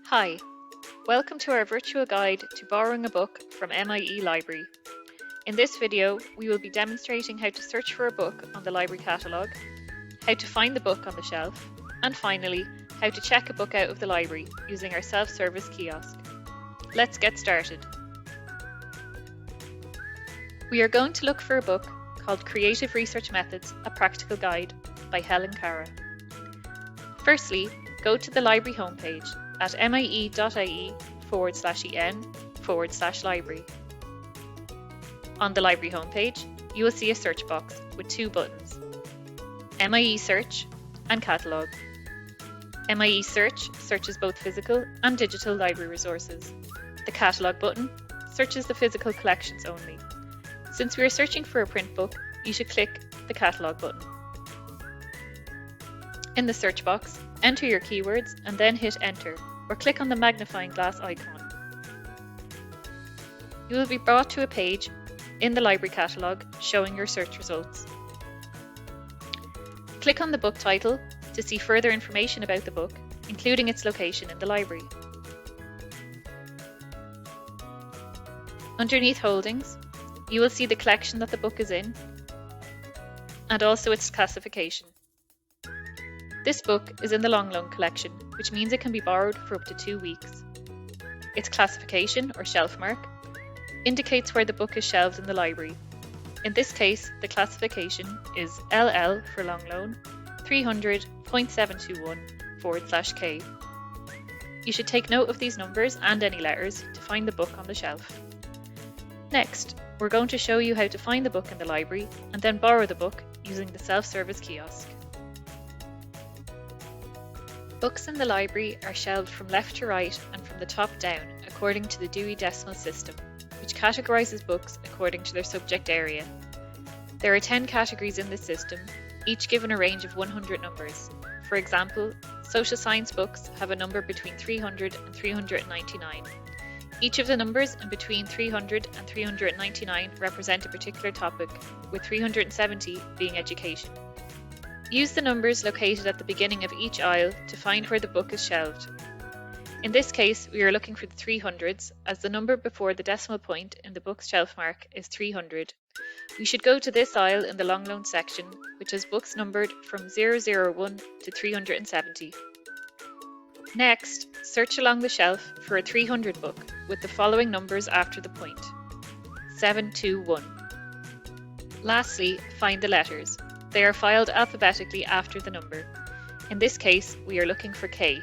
Hi, welcome to our virtual guide to borrowing a book from MIE Library. In this video, we will be demonstrating how to search for a book on the library catalogue, how to find the book on the shelf, and finally, how to check a book out of the library using our self-service kiosk. Let's get started. We are going to look for a book called Creative Research Methods, A Practical Guide by Helen Cara. Firstly, go to the library homepage at mie.ie/en/library. On the library homepage, you will see a search box with two buttons, MIE Search and Catalogue. MIE Search searches both physical and digital library resources. The Catalogue button searches the physical collections only. Since we are searching for a print book, you should click the Catalogue button. In the search box, enter your keywords and then hit Enter, or click on the magnifying glass icon. You will be brought to a page in the library catalogue showing your search results. Click on the book title to see further information about the book, including its location in the library. Underneath Holdings, you will see the collection that the book is in, and also its classification. This book is in the long loan collection, which means it can be borrowed for up to 2 weeks. Its classification, or shelf mark, indicates where the book is shelved in the library. In this case, the classification is LL for long loan, 300.721/K. You should take note of these numbers and any letters to find the book on the shelf. Next, we're going to show you how to find the book in the library and then borrow the book using the self-service kiosk. Books in the library are shelved from left to right and from the top down according to the Dewey decimal system, which categorises books according to their subject area. There are 10 categories in this system, each given a range of 100 numbers. For example, social science books have a number between 300 and 399. Each of the numbers in between 300 and 399 represent a particular topic, with 370 being education. Use the numbers located at the beginning of each aisle to find where the book is shelved. In this case, we are looking for the 300s, as the number before the decimal point in the book's shelf mark is 300. We should go to this aisle in the long loan section, which has books numbered from 001 to 370. Next, search along the shelf for a 300 book with the following numbers after the point: 721. Lastly, find the letters. They are filed alphabetically after the number. In this case, we are looking for K.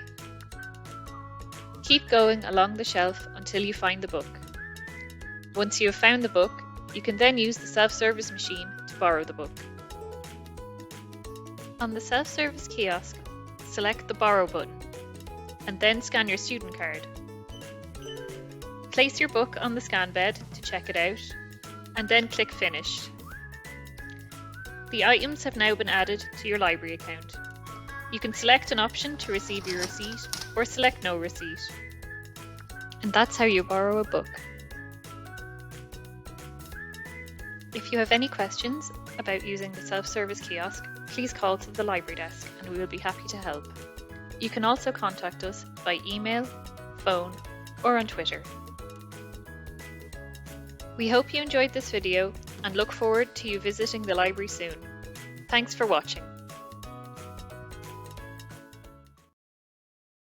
Keep going along the shelf until you find the book. Once you have found the book, you can then use the self-service machine to borrow the book. On the self-service kiosk, select the Borrow button and then scan your student card. Place your book on the scan bed to check it out and then click Finish. The items have now been added to your library account. You can select an option to receive your receipt or select no receipt. And that's how you borrow a book. If you have any questions about using the self-service kiosk, please call to the library desk and we will be happy to help. You can also contact us by email, phone, or on Twitter. We hope you enjoyed this video and look forward to you visiting the library soon. Thanks for watching.